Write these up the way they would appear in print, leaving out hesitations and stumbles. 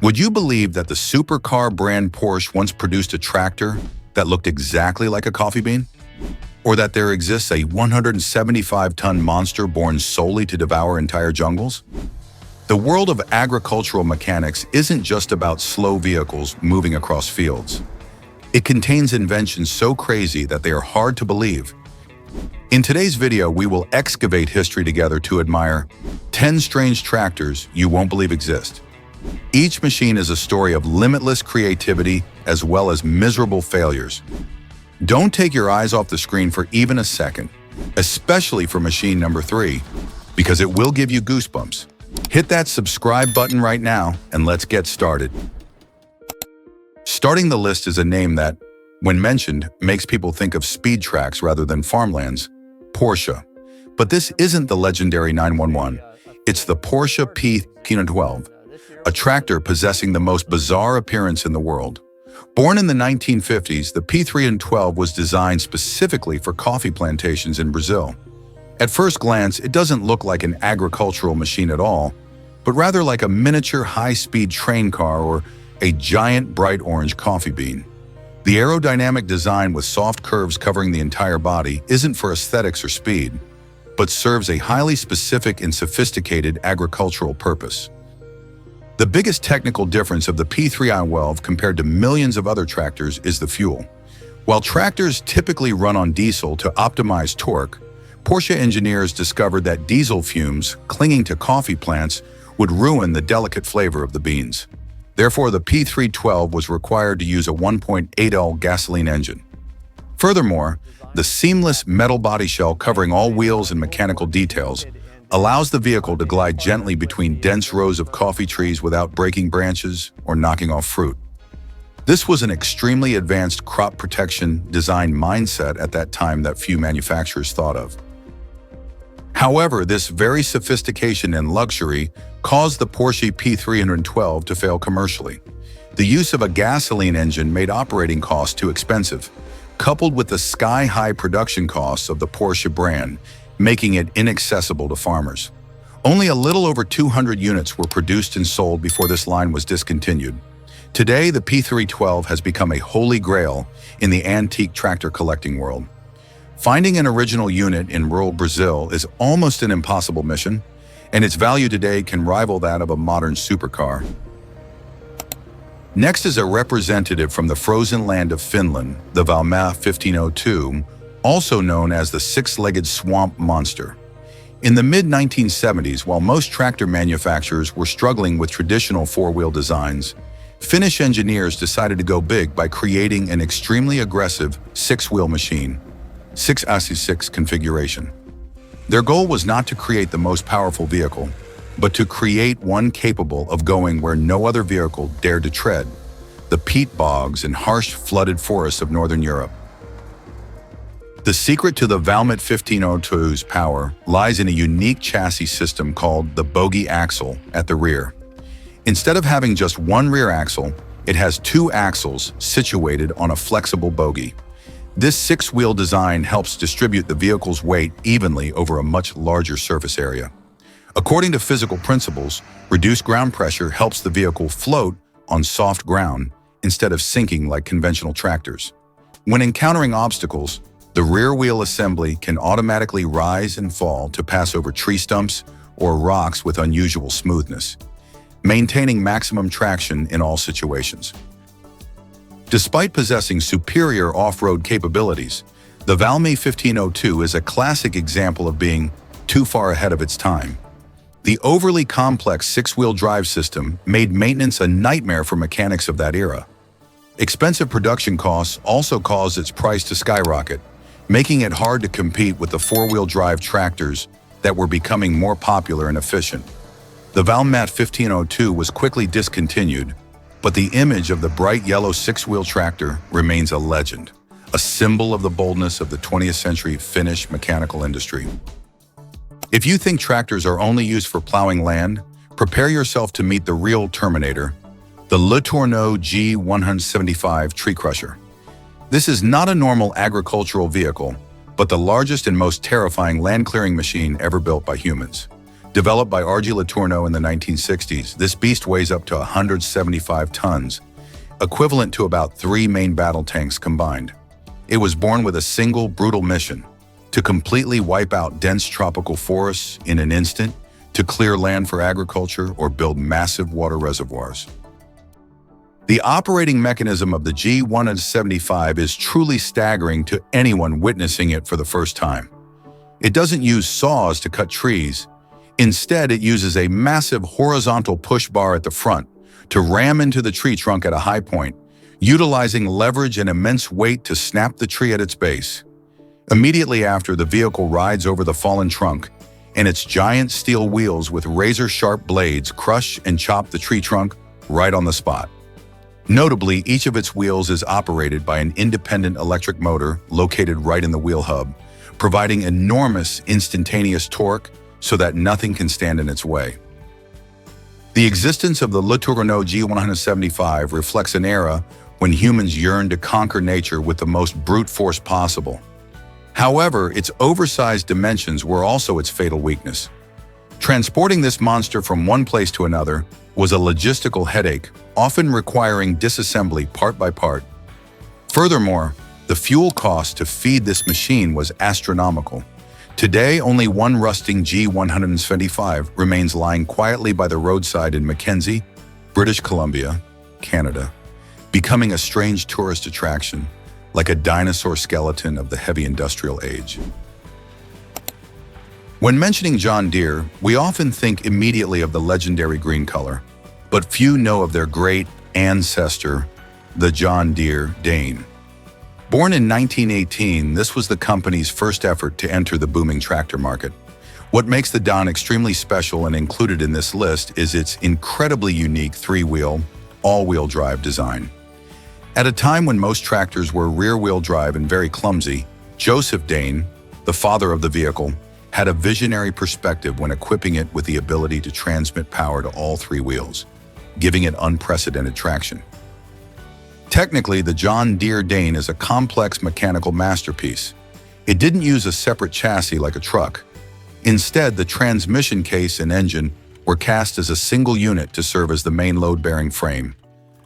Would you believe that the supercar brand Porsche once produced a tractor that looked exactly like a coffee bean? Or that there exists a 175-ton monster born solely to devour entire jungles? The world of agricultural mechanics isn't just about slow vehicles moving across fields. It contains inventions so crazy that they are hard to believe. In today's video, we will excavate history together to admire 10 strange tractors you won't believe exist. Each machine is a story of limitless creativity as well as miserable failures. Don't take your eyes off the screen for even a second, especially for machine number 3, because it will give you goosebumps. Hit that subscribe button right now and let's get started. Starting the list is a name that, when mentioned, makes people think of speed tracks rather than farmlands: Porsche. But this isn't the legendary 911. It's the Porsche P312, a tractor possessing the most bizarre appearance in the world. Born in the 1950s, the P312 was designed specifically for coffee plantations in Brazil. At first glance, it doesn't look like an agricultural machine at all, but rather like a miniature high-speed train car or a giant bright orange coffee bean. The aerodynamic design with soft curves covering the entire body isn't for aesthetics or speed, but serves a highly specific and sophisticated agricultural purpose. The biggest technical difference of the P312 compared to millions of other tractors is the fuel. While tractors typically run on diesel to optimize torque, Porsche engineers discovered that diesel fumes clinging to coffee plants would ruin the delicate flavor of the beans. Therefore, the P312 was required to use a 1.8L gasoline engine. Furthermore, the seamless metal body shell covering all wheels and mechanical details allows the vehicle to glide gently between dense rows of coffee trees without breaking branches or knocking off fruit. This was an extremely advanced crop protection design mindset at that time that few manufacturers thought of. However, this very sophistication and luxury caused the Porsche P312 to fail commercially. The use of a gasoline engine made operating costs too expensive, coupled with the sky-high production costs of the Porsche brand, making it inaccessible to farmers. Only a little over 200 units were produced and sold before this line was discontinued. Today, the P312 has become a holy grail in the antique tractor collecting world. Finding an original unit in rural Brazil is almost an impossible mission, and its value today can rival that of a modern supercar. Next is a representative from the frozen land of Finland, the Valmet 1502, also known as the six-legged swamp monster. In the mid-1970s, while most tractor manufacturers were struggling with traditional four-wheel designs, Finnish engineers decided to go big by creating an extremely aggressive six-wheel machine, 6x6 configuration. Their goal was not to create the most powerful vehicle, but to create one capable of going where no other vehicle dared to tread: the peat bogs and harsh flooded forests of northern Europe. The secret to the Valmet 1502's power lies in a unique chassis system called the bogie axle at the rear. Instead of having just one rear axle, it has two axles situated on a flexible bogie. This six-wheel design helps distribute the vehicle's weight evenly over a much larger surface area. According to physical principles, reduced ground pressure helps the vehicle float on soft ground instead of sinking like conventional tractors. When encountering obstacles, the rear wheel assembly can automatically rise and fall to pass over tree stumps or rocks with unusual smoothness, maintaining maximum traction in all situations. Despite possessing superior off-road capabilities, the Valmet 1502 is a classic example of being too far ahead of its time. The overly complex six-wheel drive system made maintenance a nightmare for mechanics of that era. Expensive production costs also caused its price to skyrocket, making it hard to compete with the four-wheel drive tractors that were becoming more popular and efficient. The Valmet 1502 was quickly discontinued, but the image of the bright yellow six-wheel tractor remains a legend, a symbol of the boldness of the 20th century Finnish mechanical industry. If you think tractors are only used for plowing land, prepare yourself to meet the real Terminator, the Le Tourneau G175 tree crusher. This is not a normal agricultural vehicle, but the largest and most terrifying land-clearing machine ever built by humans. Developed by R.G. Letourneau in the 1960s, this beast weighs up to 175 tons, equivalent to about 3 main battle tanks combined. It was born with a single brutal mission: to completely wipe out dense tropical forests in an instant, to clear land for agriculture, or build massive water reservoirs. The operating mechanism of the G175 is truly staggering to anyone witnessing it for the first time. It doesn't use saws to cut trees. Instead, it uses a massive horizontal push bar at the front to ram into the tree trunk at a high point, utilizing leverage and immense weight to snap the tree at its base. Immediately after, the vehicle rides over the fallen trunk, and its giant steel wheels with razor-sharp blades crush and chop the tree trunk right on the spot. Notably, each of its wheels is operated by an independent electric motor located right in the wheel hub, providing enormous instantaneous torque so that nothing can stand in its way. The existence of the Letourneau G175 reflects an era when humans yearned to conquer nature with the most brute force possible. However, its oversized dimensions were also its fatal weakness. Transporting this monster from one place to another was a logistical headache, often requiring disassembly part by part. Furthermore, the fuel cost to feed this machine was astronomical. Today, only one rusting G175 remains lying quietly by the roadside in Mackenzie, British Columbia, Canada, becoming a strange tourist attraction, like a dinosaur skeleton of the heavy industrial age. When mentioning John Deere, we often think immediately of the legendary green color, but few know of their great ancestor, the John Deere Dane. Born in 1918, this was the company's first effort to enter the booming tractor market. What makes the Don extremely special and included in this list is its incredibly unique 3-wheel, all-wheel drive design. At a time when most tractors were rear-wheel drive and very clumsy, Joseph Dane, the father of the vehicle, had a visionary perspective when equipping it with the ability to transmit power to all 3 wheels, giving it unprecedented traction. Technically, the John Deere Dane is a complex mechanical masterpiece. It didn't use a separate chassis like a truck. Instead, the transmission case and engine were cast as a single unit to serve as the main load-bearing frame,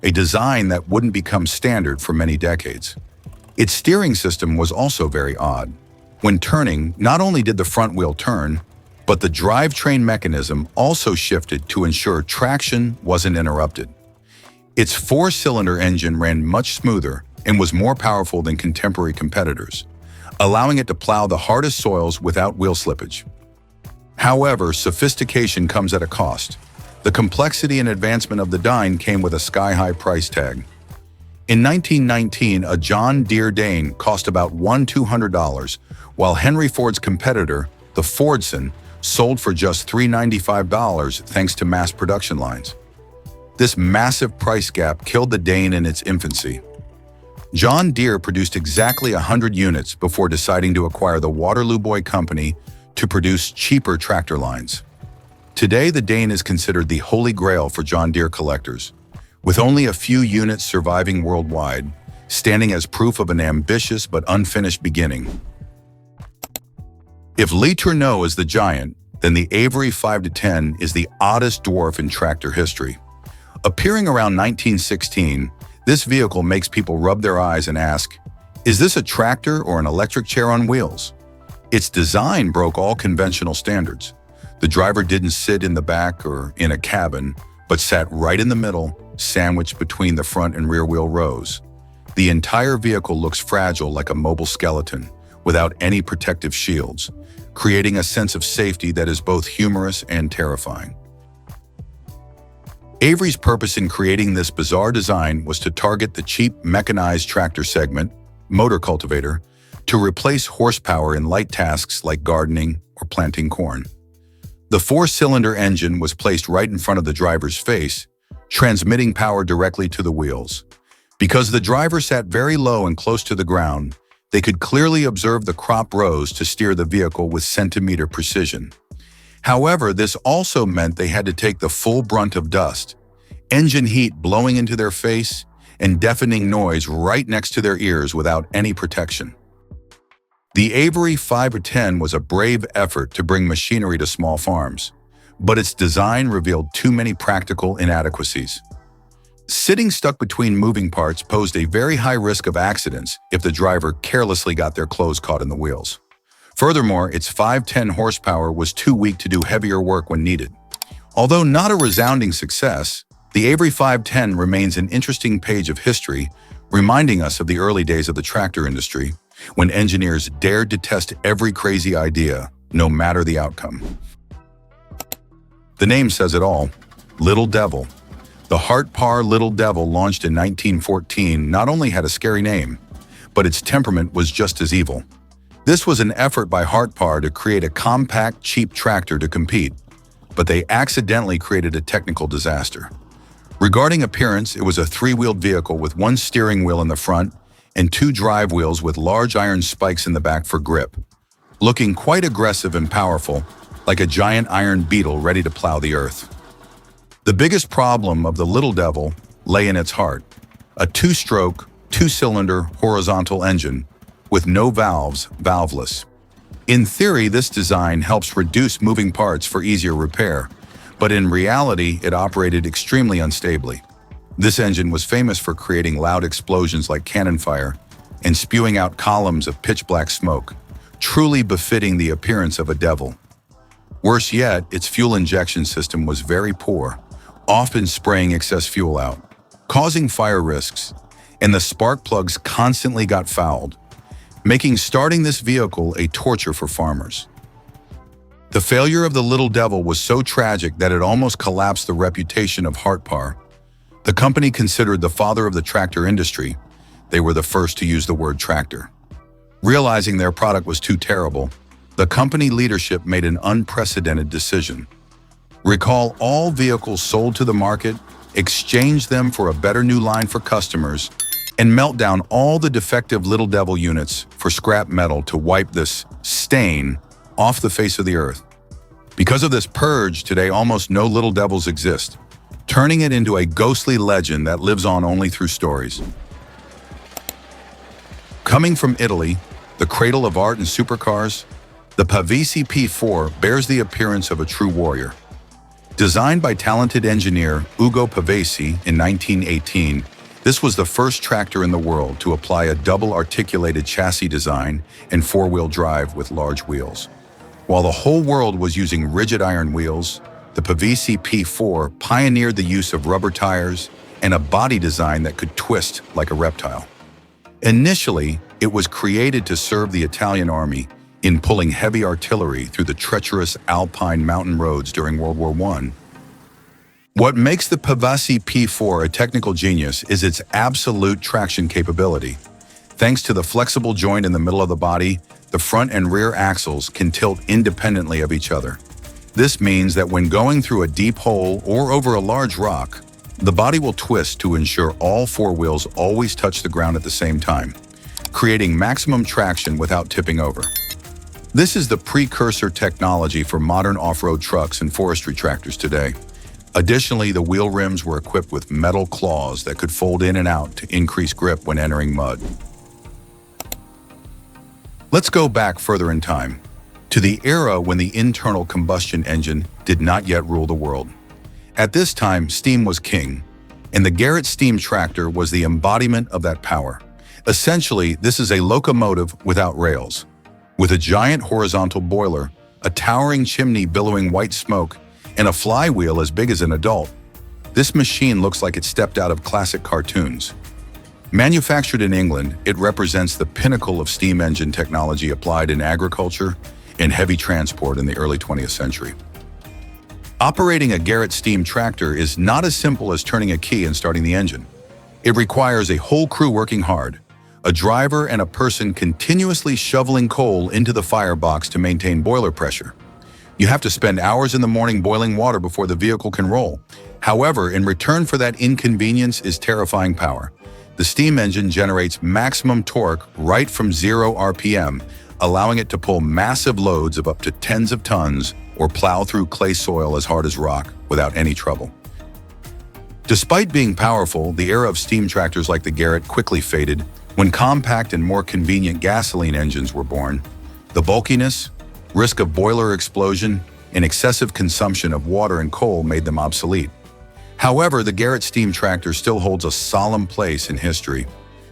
a design that wouldn't become standard for many decades. Its steering system was also very odd. When turning, not only did the front wheel turn, but the drivetrain mechanism also shifted to ensure traction wasn't interrupted. Its 4-cylinder engine ran much smoother and was more powerful than contemporary competitors, allowing it to plow the hardest soils without wheel slippage. However, sophistication comes at a cost. The complexity and advancement of the Dane came with a sky-high price tag. In 1919, a John Deere Dane cost about $1,200, while Henry Ford's competitor, the Fordson, sold for just $395 thanks to mass production lines. This massive price gap killed the Dane in its infancy. John Deere produced exactly 100 units before deciding to acquire the Waterloo Boy Company to produce cheaper tractor lines. Today, the Dane is considered the holy grail for John Deere collectors, with only a few units surviving worldwide, standing as proof of an ambitious but unfinished beginning. If Letourneau is the giant, then the Avery 5-10 is the oddest dwarf in tractor history. Appearing around 1916, this vehicle makes people rub their eyes and ask, is this a tractor or an electric chair on wheels? Its design broke all conventional standards. The driver didn't sit in the back or in a cabin, but sat right in the middle, sandwiched between the front and rear wheel rows. The entire vehicle looks fragile like a mobile skeleton, without any protective shields, creating a sense of safety that is both humorous and terrifying. Avery's purpose in creating this bizarre design was to target the cheap mechanized tractor segment, motor cultivator, to replace horsepower in light tasks like gardening or planting corn. The 4-cylinder engine was placed right in front of the driver's face, transmitting power directly to the wheels. Because the driver sat very low and close to the ground, they could clearly observe the crop rows to steer the vehicle with centimeter precision. However, this also meant they had to take the full brunt of dust, engine heat blowing into their face, and deafening noise right next to their ears without any protection. The Avery 5-10 was a brave effort to bring machinery to small farms, but its design revealed too many practical inadequacies. Sitting stuck between moving parts posed a very high risk of accidents if the driver carelessly got their clothes caught in the wheels. Furthermore, its 510 horsepower was too weak to do heavier work when needed. Although not a resounding success, the Avery 510 remains an interesting page of history, reminding us of the early days of the tractor industry, when engineers dared to test every crazy idea, no matter the outcome. The name says it all, Little Devil. The Hart-Parr Little Devil, launched in 1914, not only had a scary name, but its temperament was just as evil. This was an effort by Hart-Parr to create a compact, cheap tractor to compete, but they accidentally created a technical disaster. Regarding appearance, it was a three-wheeled vehicle with one steering wheel in the front and two drive wheels with large iron spikes in the back for grip. Looking quite aggressive and powerful, like a giant iron beetle ready to plow the earth. The biggest problem of the Little Devil lay in its heart, a two-stroke, two-cylinder horizontal engine with no valves, valveless. In theory, this design helps reduce moving parts for easier repair, but in reality, it operated extremely unstably. This engine was famous for creating loud explosions like cannon fire and spewing out columns of pitch-black smoke, truly befitting the appearance of a devil. Worse yet, its fuel injection system was very poor, often spraying excess fuel out, causing fire risks, and the spark plugs constantly got fouled, making starting this vehicle a torture for farmers. The failure of the Little Devil was so tragic that it almost collapsed the reputation of Hart-Parr. The company, considered the father of the tractor industry, they were the first to use the word tractor. Realizing their product was too terrible, the company leadership made an unprecedented decision. Recall all vehicles sold to the market, exchange them for a better new line for customers, and melt down all the defective Little Devil units for scrap metal to wipe this stain off the face of the earth. Because of this purge, today almost no Little Devils exist, turning it into a ghostly legend that lives on only through stories. Coming from Italy, the cradle of art and supercars, the Pavesi P4 bears the appearance of a true warrior. Designed by talented engineer Ugo Pavesi in 1918, this was the first tractor in the world to apply a double articulated chassis design and four-wheel drive with large wheels. While the whole world was using rigid iron wheels, the Pavesi P4 pioneered the use of rubber tires and a body design that could twist like a reptile. Initially, it was created to serve the Italian army in pulling heavy artillery through the treacherous alpine mountain roads during World War I. What makes the Pavesi P4 a technical genius is its absolute traction capability. Thanks to the flexible joint in the middle of the body, the front and rear axles can tilt independently of each other. This means that when going through a deep hole or over a large rock, the body will twist to ensure all four wheels always touch the ground at the same time, creating maximum traction without tipping over. This is the precursor technology for modern off-road trucks and forestry tractors today. Additionally, the wheel rims were equipped with metal claws that could fold in and out to increase grip when entering mud. Let's go back further in time, to the era when the internal combustion engine did not yet rule the world. At this time, steam was king, and the Garrett steam tractor was the embodiment of that power. Essentially, this is a locomotive without rails, with a giant horizontal boiler, a towering chimney billowing white smoke, and a flywheel as big as an adult. This machine looks like it stepped out of classic cartoons. Manufactured in England, it represents the pinnacle of steam engine technology applied in agriculture and heavy transport in the early 20th century. Operating a Garrett steam tractor is not as simple as turning a key and starting the engine. It requires a whole crew working hard, a driver and a person continuously shoveling coal into the firebox to maintain boiler pressure. You have to spend hours in the morning boiling water before the vehicle can roll. However, in return for that inconvenience is terrifying power. The steam engine generates maximum torque right from 0 RPM, allowing it to pull massive loads of up to tens of tons or plow through clay soil as hard as rock without any trouble. Despite being powerful, the era of steam tractors like the Garrett quickly faded when compact and more convenient gasoline engines were born. The bulkiness, risk of boiler explosion, and excessive consumption of water and coal made them obsolete. However, the Garrett steam tractor still holds a solemn place in history.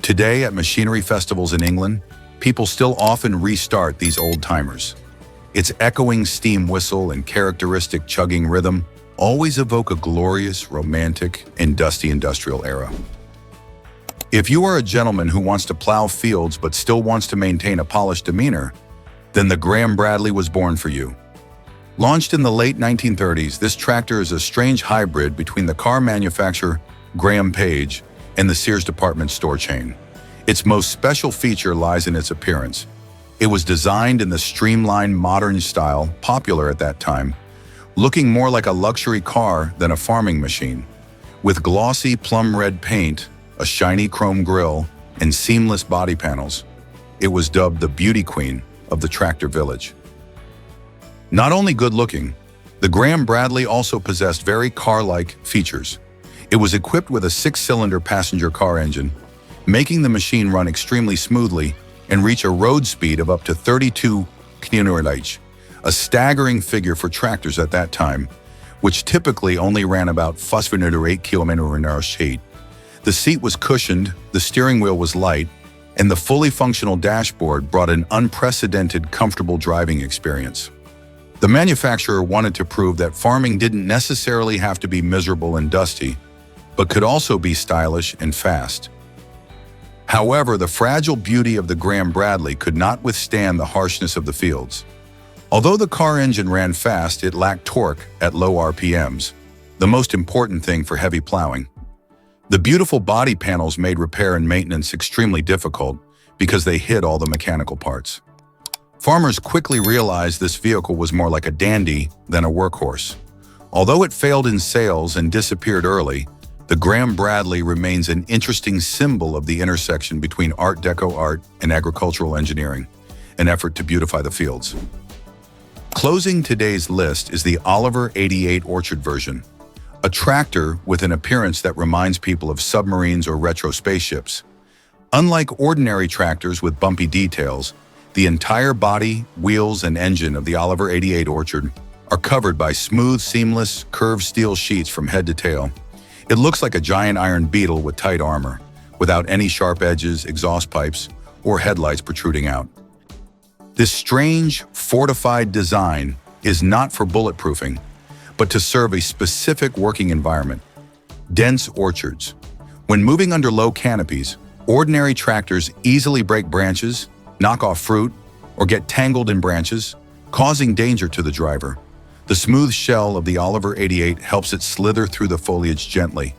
Today, at machinery festivals in England, people still often restart these old-timers. Its echoing steam whistle and characteristic chugging rhythm always evoke a glorious, romantic, and dusty industrial era. If you are a gentleman who wants to plow fields but still wants to maintain a polished demeanor, then the Graham Bradley was born for you. Launched in the late 1930s, this tractor is a strange hybrid between the car manufacturer Graham Page and the Sears department store chain. Its most special feature lies in its appearance. It was designed in the streamlined modern style popular at that time, looking more like a luxury car than a farming machine. With glossy plum red paint, a shiny chrome grille, and seamless body panels, it was dubbed the beauty queen of the tractor village. Not only good-looking, the Graham Bradley also possessed very car-like features. It was equipped with a 6-cylinder passenger car engine, making the machine run extremely smoothly and reach a road speed of up to 32 km/h, a staggering figure for tractors at that time, which typically only ran about 8 km/h. The seat was cushioned, the steering wheel was light, and the fully functional dashboard brought an unprecedented, comfortable driving experience. The manufacturer wanted to prove that farming didn't necessarily have to be miserable and dusty, but could also be stylish and fast. However, the fragile beauty of the Graham Bradley could not withstand the harshness of the fields. Although the car engine ran fast, it lacked torque at low RPMs, the most important thing for heavy plowing. The beautiful body panels made repair and maintenance extremely difficult because they hid all the mechanical parts. Farmers quickly realized this vehicle was more like a dandy than a workhorse. Although it failed in sales and disappeared early, the Graham Bradley remains an interesting symbol of the intersection between Art Deco art and agricultural engineering, an effort to beautify the fields. Closing today's list is the Oliver 88 Orchard version, a tractor with an appearance that reminds people of submarines or retro spaceships. Unlike ordinary tractors with bumpy details, the entire body, wheels, and engine of the Oliver 88 Orchard are covered by smooth, seamless, curved steel sheets from head to tail. It looks like a giant iron beetle with tight armor, without any sharp edges, exhaust pipes, or headlights protruding out. This strange, fortified design is not for bulletproofing, but to serve a specific working environment: dense orchards. When moving under low canopies, ordinary tractors easily break branches, knock off fruit, or get tangled in branches, causing danger to the driver. The smooth shell of the Oliver 88 helps it slither through the foliage gently.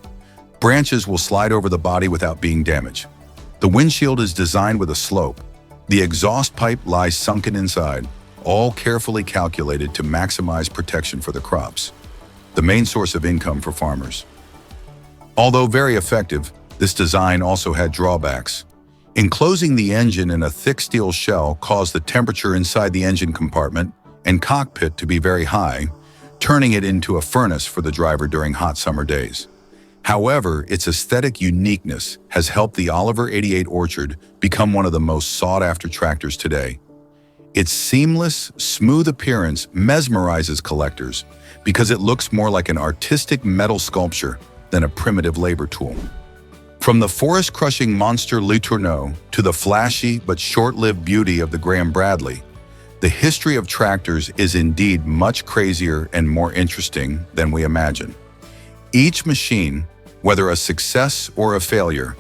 Branches will slide over the body without being damaged. The windshield is designed with a slope. The exhaust pipe lies sunken inside, all carefully calculated to maximize protection for the crops, the main source of income for farmers. Although very effective, this design also had drawbacks. Enclosing the engine in a thick steel shell caused the temperature inside the engine compartment and cockpit to be very high, turning it into a furnace for the driver during hot summer days. However, its aesthetic uniqueness has helped the Oliver 88 Orchard become one of the most sought-after tractors today. Its seamless, smooth appearance mesmerizes collectors because it looks more like an artistic metal sculpture than a primitive labor tool. From the forest-crushing monster Le Tourneau to the flashy but short-lived beauty of the Graham Bradley, the history of tractors is indeed much crazier and more interesting than we imagine. Each machine, whether a success or a failure,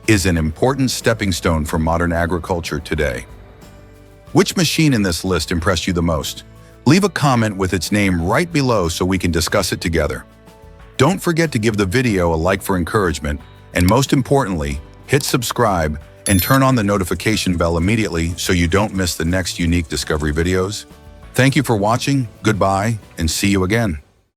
is an important stepping stone for modern agriculture today. Which machine in this list impressed you the most? Leave a comment with its name right below so we can discuss it together. Don't forget to give the video a like for encouragement, and most importantly, hit subscribe and turn on the notification bell immediately so you don't miss the next unique discovery videos. Thank you for watching, goodbye, and see you again.